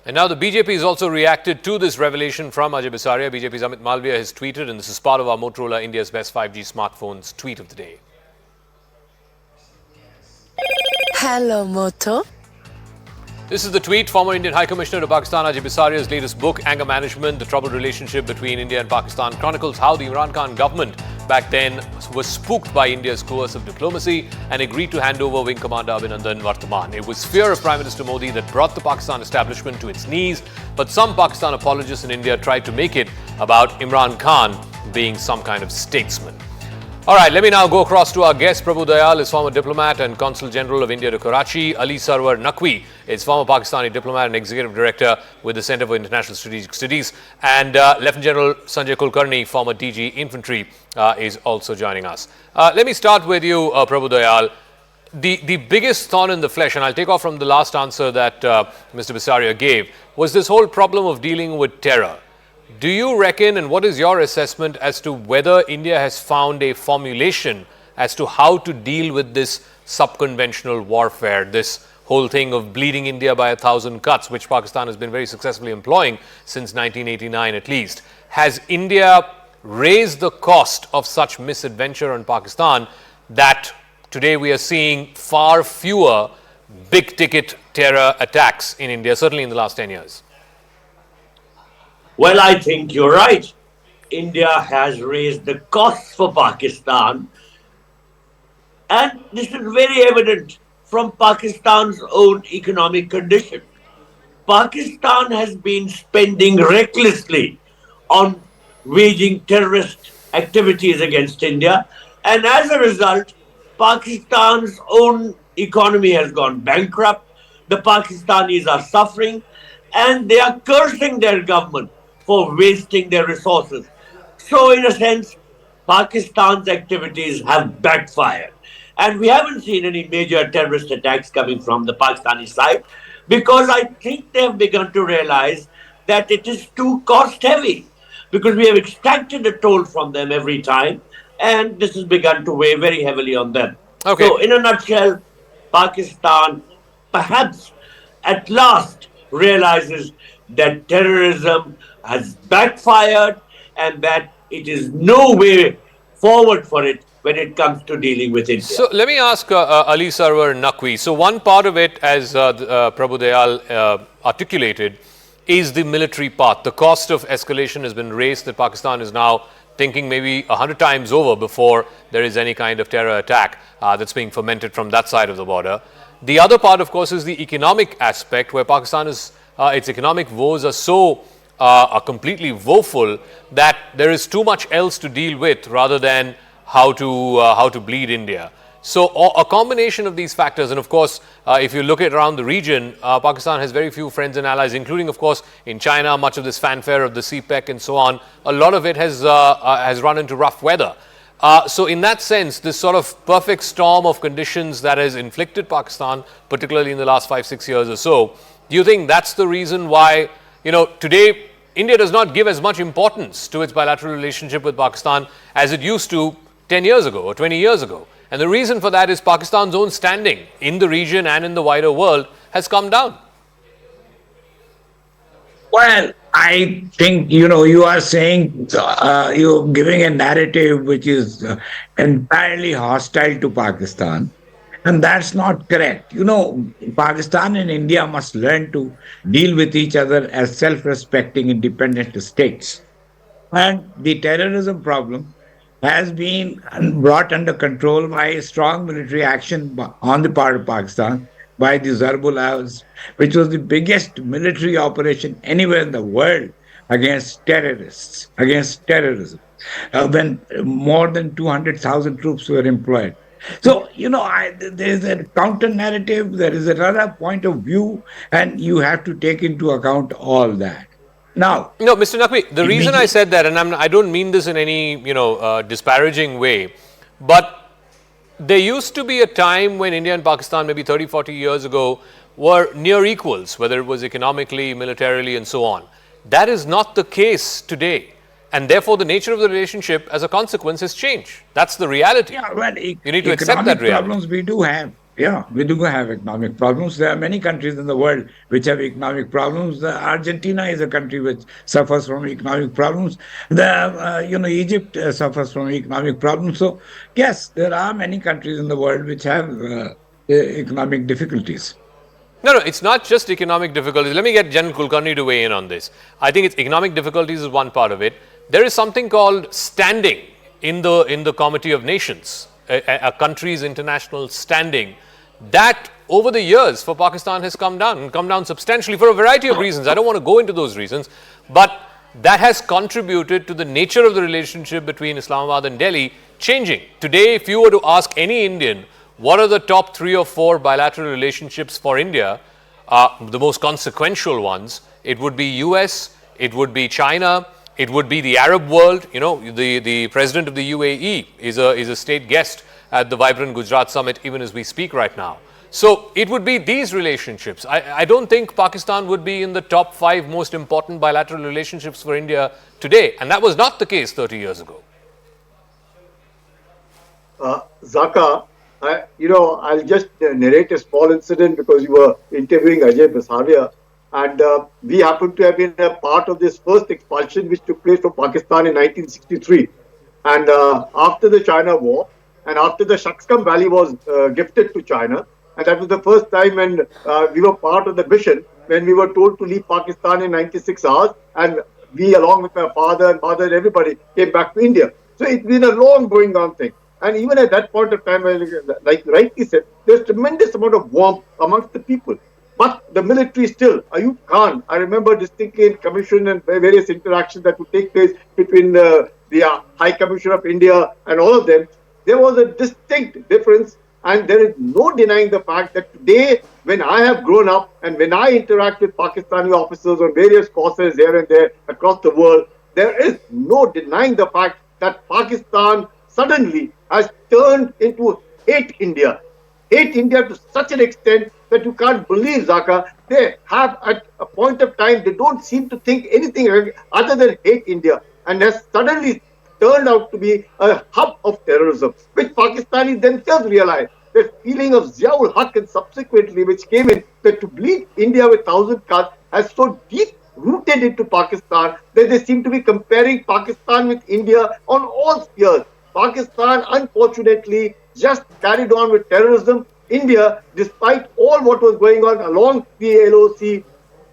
And now the BJP has also reacted to this revelation from Ajay Bisaria. BJP's Amit Malviya has tweeted, and this is part of our Motorola India's Best 5G Smartphones tweet of the day. Hello, Moto. This is the tweet. Former Indian High Commissioner to Pakistan Ajay Bisaria's latest book, Anger Management, The Troubled Relationship Between India and Pakistan, chronicles how the Imran Khan government back then was spooked by India's coercive diplomacy and agreed to hand over Wing Commander Abhinandan Vartaman. It was fear of Prime Minister Modi that brought the Pakistan establishment to its knees, but some Pakistan apologists in India tried to make it about Imran Khan being some kind of statesman. All right, let me now go across to our guest. Prabhu Dayal is former diplomat and Consul General of India to Karachi. Ali Sarwar Naqvi is former Pakistani diplomat and Executive Director with the Centre for International Strategic Studies. And Lieutenant General Sanjay Kulkarni, former DG Infantry, is also joining us. Let me start with you, Prabhu Dayal. The biggest thorn in the flesh, and I'll take off from the last answer that Mr. Bisaria gave, was this whole problem of dealing with terror. Do you reckon, and what is your assessment as to whether India has found a formulation as to how to deal with this subconventional warfare, this whole thing of bleeding India by 1,000 cuts, which Pakistan has been very successfully employing since 1989 at least? Has India raised the cost of such misadventure on Pakistan that today we are seeing far fewer big-ticket terror attacks in India, certainly in the last 10 years? Well, I think you're right. India has raised the costs for Pakistan. And this is very evident from Pakistan's own economic condition. Pakistan has been spending recklessly on waging terrorist activities against India. And as a result, Pakistan's own economy has gone bankrupt. The Pakistanis are suffering and they are cursing their government for wasting their resources. So in a sense, Pakistan's activities have backfired. And we haven't seen any major terrorist attacks coming from the Pakistani side because I think they have begun to realize that it is too cost heavy because we have extracted a toll from them every time and this has begun to weigh very heavily on them. Okay. So in a nutshell, Pakistan perhaps at last realizes that terrorism has backfired and that it is no way forward for it when it comes to dealing with India. So let me ask Ali Sarwar Naqvi. So one part of it, as Prabhu Dayal articulated, is the military part. The cost of escalation has been raised that Pakistan is now thinking maybe 100 times over before there is any kind of terror attack that's being fomented from that side of the border. The other part, of course, is the economic aspect where Pakistan is, its economic woes are so are completely woeful that there is too much else to deal with rather than how to bleed India. So a combination of these factors, and of course, if you look at around the region, Pakistan has very few friends and allies, including, of course, in China, much of this fanfare of the CPEC and so on, a lot of it has run into rough weather. So in that sense, this sort of perfect storm of conditions that has inflicted Pakistan, particularly in the last 5-6 years or so, do you think that's the reason why, today India does not give as much importance to its bilateral relationship with Pakistan as it used to 10 years ago or 20 years ago? And the reason for that is Pakistan's own standing in the region and in the wider world has come down. Well, I think, you are saying, you're giving a narrative which is entirely hostile to Pakistan. And that's not correct. Pakistan and India must learn to deal with each other as self-respecting independent states. And the terrorism problem has been brought under control by strong military action on the part of Pakistan by the Zarbullahs, which was the biggest military operation anywhere in the world against terrorism, when more than 200,000 troops were employed. So, there is a counter narrative, there is another point of view, and you have to take into account all that. Now, Mr. Naqvi, the reason I said that, and I don't mean this in any, disparaging way, but there used to be a time when India and Pakistan, maybe 30, 40 years ago, were near equals, whether it was economically, militarily, and so on. That is not the case today. And therefore, the nature of the relationship as a consequence has changed. That's the reality. Yeah, well, you need to accept that reality. Problems we do have. Yeah, we do have economic problems. There are many countries in the world which have economic problems. Argentina is a country which suffers from economic problems. Egypt suffers from economic problems. So, yes, there are many countries in the world which have economic difficulties. No, no, it's not just economic difficulties. Let me get General Kulkarni to weigh in on this. I think it's economic difficulties is one part of it. There is something called standing in the Committee of Nations, a country's international standing, that over the years for Pakistan has come down and come down substantially for a variety of reasons. I don't want to go into those reasons, but that has contributed to the nature of the relationship between Islamabad and Delhi changing. Today, if you were to ask any Indian, what are the top 3 or 4 bilateral relationships for India, the most consequential ones, it would be US, it would be China, it would be the Arab world. You know, the president of the UAE is a state guest at the Vibrant Gujarat Summit even as we speak right now. So it would be these relationships. I don't think Pakistan would be in the top 5 most important bilateral relationships for India today, and that was not the case 30 years ago. Zaka, I'll just narrate a small incident because you were interviewing Ajay Bisaria, and we happened to have been a part of this first expulsion which took place from Pakistan in 1963. And after the China War, and after the Shaksam Valley was gifted to China, and that was the first time when we were part of the mission, when we were told to leave Pakistan in 96 hours, and we, along with my father and mother and everybody, came back to India. So it's been a long going on thing. And even at that point of time, like rightly said, there's tremendous amount of warmth amongst the people. But the military still, Ayub Khan, I remember distinctly in commission and various interactions that would take place between the High Commissioner of India and all of them, there was a distinct difference. And there is no denying the fact that today, when I have grown up and when I interact with Pakistani officers on various courses here and there across the world, there is no denying the fact that Pakistan suddenly has turned into hate India to such an extent that you can't believe, Zaka. They have at a point of time, they don't seem to think anything other than hate India, and has suddenly turned out to be a hub of terrorism, which Pakistanis themselves realized. The feeling of Ziaul Haq and subsequently, which came in, that to bleed India with 1,000 cuts has so deep rooted into Pakistan that they seem to be comparing Pakistan with India on all spheres. Pakistan, unfortunately, just carried on with terrorism. India, despite all what was going on along the LOC,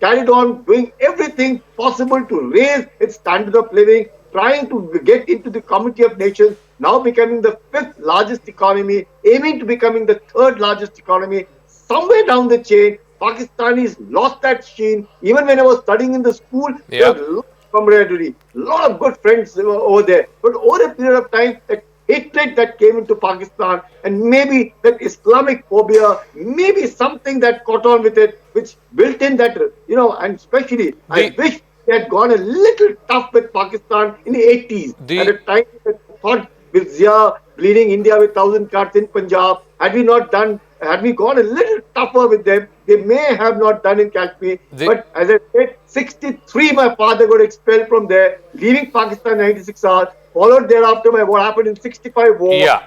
carried on doing everything possible to raise its standard of living, trying to get into the Committee of Nations, now becoming the 5th largest economy, aiming to becoming the 3rd largest economy. Somewhere down the chain, Pakistanis lost that sheen. Even when I was studying in the school, there was a lot of camaraderie, a lot of good friends over there. But over a period of time, that hatred that came into Pakistan, and maybe that Islamic phobia, maybe something that caught on with it, which built in that, and especially, I wish they had gone a little tough with Pakistan in the 80s. At a time that thought with Zia bleeding India with 1,000 cuts in Punjab, had we gone a little tougher with them, they may have not done in Kashmir. But as I said, 63, my father got expelled from there, leaving Pakistan in 96 hours, followed thereafter by what happened in 65 war. Yeah.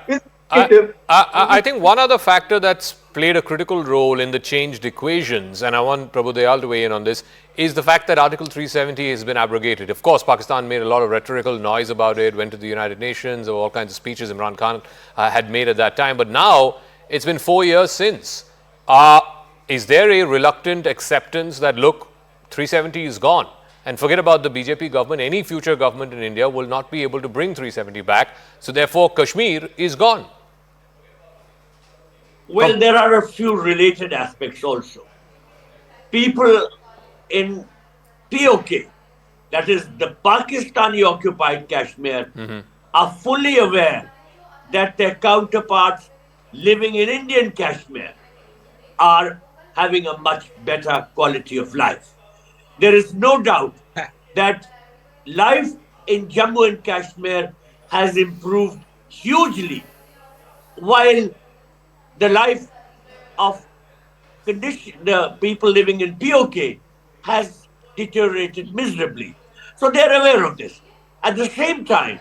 I think one other factor that's played a critical role in the changed equations, and I want Prabhu Dayal to weigh in on this, is the fact that Article 370 has been abrogated. Of course, Pakistan made a lot of rhetorical noise about it, went to the United Nations, or all kinds of speeches Imran Khan had made at that time. But now, it's been 4 years since. Is there a reluctant acceptance that, look, 370 is gone? And forget about the BJP government, any future government in India will not be able to bring 370 back. So therefore, Kashmir is gone. Well, there are a few related aspects also. People in POK, that is the Pakistani occupied Kashmir, are fully aware that their counterparts living in Indian Kashmir are having a much better quality of life. There is no doubt that life in Jammu and Kashmir has improved hugely, while the life of the people living in POK has deteriorated miserably. So they're aware of this. At the same time,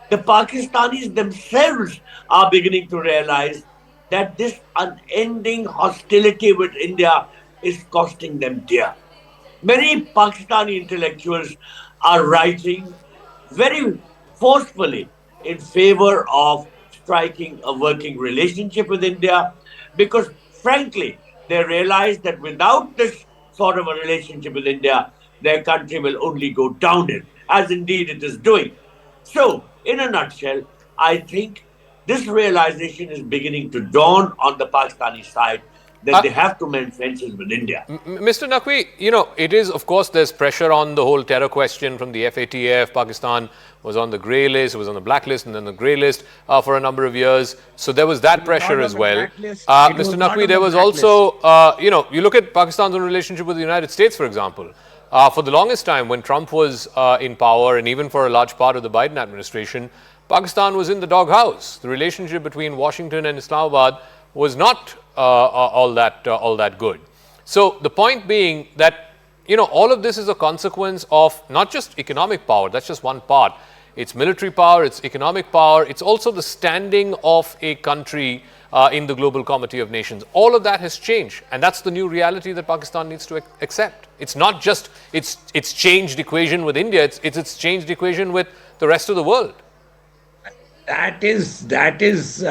the Pakistanis themselves are beginning to realize that this unending hostility with India is costing them dear. Many Pakistani intellectuals are writing very forcefully in favor of striking a working relationship with India because, frankly, they realize that without this sort of a relationship with India, their country will only go downhill, as indeed it is doing. So, in a nutshell, I think this realization is beginning to dawn on the Pakistani side that Uh, they have to mend fences with India. Mr. Naqvi, you know, it is, of course, there's pressure on the whole terror question from the FATF. Pakistan was on the grey list, it was on the blacklist and then the grey list for a number of years. So there was that pressure as well. Mr. Naqvi, there was also, you know, you look at Pakistan's own relationship with the United States, for example. For the longest time, when Trump was in power, and even for a large part of the Biden administration, Pakistan was in the doghouse. The relationship between Washington and Islamabad was not all that good. So the point being that, you know, all of this is a consequence of not just economic power. That's just one part. It's military power, it's economic power, it's also the standing of a country in the Global Committee of Nations. All of that has changed, and that's the new reality that Pakistan needs to accept. It's not just its changed equation with India, it's its changed equation with the rest of the world. That is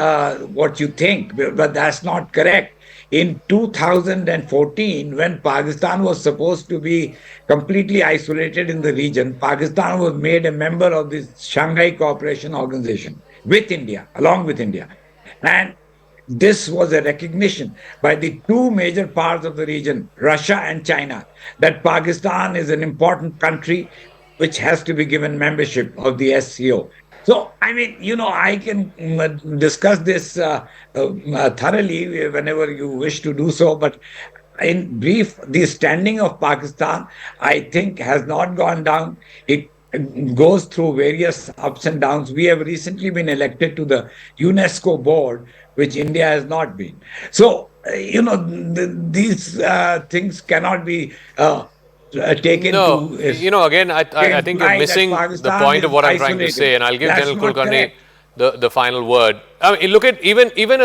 what you think, but that's not correct. In 2014, when Pakistan was supposed to be completely isolated in the region, Pakistan was made a member of this Shanghai Cooperation Organization with India, along with India. And this was a recognition by the two major powers of the region, Russia and China, that Pakistan is an important country which has to be given membership of the SCO. So, I mean, you know, I can discuss this thoroughly whenever you wish to do so. But in brief, the standing of Pakistan, I think, has not gone down. It goes through various ups and downs. We have recently been elected to the UNESCO board, which India has not been. So, you know, these things cannot be taken No, to you know, again, I think you're imply that missing the Pakistan point of is what I'm trying to isolated. say, and I'll give That's General not Kulkarni correct. the final word. I mean, look at even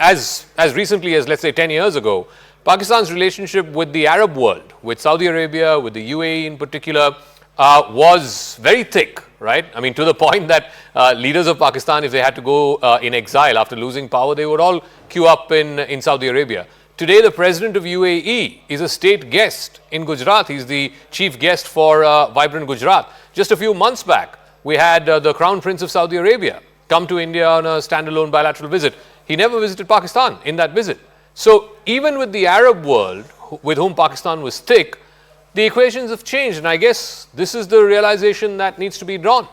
as recently as, let's say, 10 years ago, Pakistan's relationship with the Arab world, with Saudi Arabia, with the UAE in particular, was very thick, right? I mean, to the point that leaders of Pakistan, if they had to go in exile after losing power, they would all queue up in Saudi Arabia. Today, the president of UAE is a state guest in Gujarat. He's the chief guest for Vibrant Gujarat. Just a few months back, we had the Crown Prince of Saudi Arabia come to India on a standalone bilateral visit. He never visited Pakistan in that visit. So even with the Arab world, with whom Pakistan was thick, the equations have changed. And I guess this is the realization that needs to be drawn.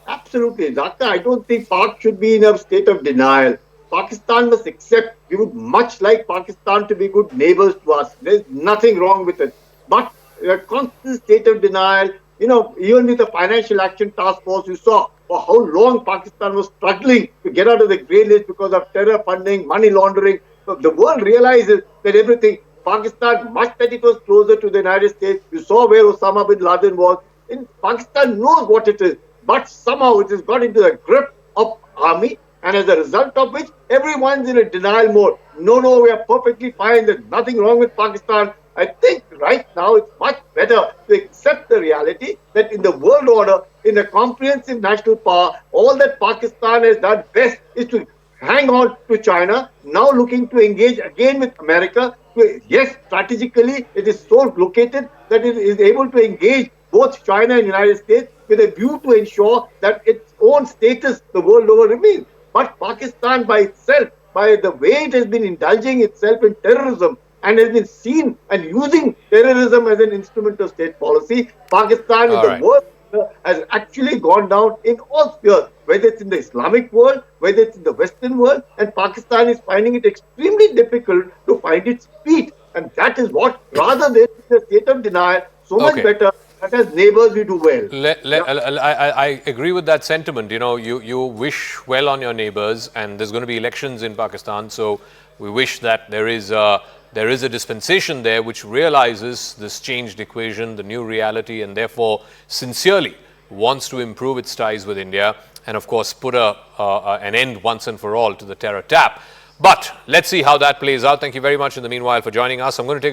Absolutely. Doctor, I don't think Pak should be in a state of denial. Pakistan must accept we would much like Pakistan to be good neighbors to us. There's nothing wrong with it. But a constant state of denial, you know, even with the Financial Action Task Force, you saw for how long Pakistan was struggling to get out of the grey list because of terror funding, money laundering. So the world realizes that everything, Pakistan, much that it was closer to the United States, you saw where Osama bin Laden was. In Pakistan knows what it is, but somehow it has got into the grip of army, and as a result of which, everyone's in a denial mode. No, we are perfectly fine. There's nothing wrong with Pakistan. I think right now it's much better to accept the reality that in the world order, in a comprehensive national power, all that Pakistan has done best is to hang on to China, now looking to engage again with America. Yes, strategically, it is so located that it is able to engage both China and United States with a view to ensure that its own status the world over remains. But Pakistan by itself, by the way it has been indulging itself in terrorism and has been seen and using terrorism as an instrument of state policy, Pakistan is the worst has actually gone down in all spheres, whether it's in the Islamic world, whether it's in the Western world, and Pakistan is finding it extremely difficult to find its feet. And that is what, rather than the state of denial, so much better that as neighbors we do well. I agree with that sentiment. You know, you wish well on your neighbors, and there's going to be elections in Pakistan, so we wish that there is a dispensation there which realizes this changed equation, the new reality, and therefore sincerely wants to improve its ties with India. and of course put an end once and for all to the terror tap. But let's see how that plays out. Thank you very much in the meanwhile for joining us. I'm going to take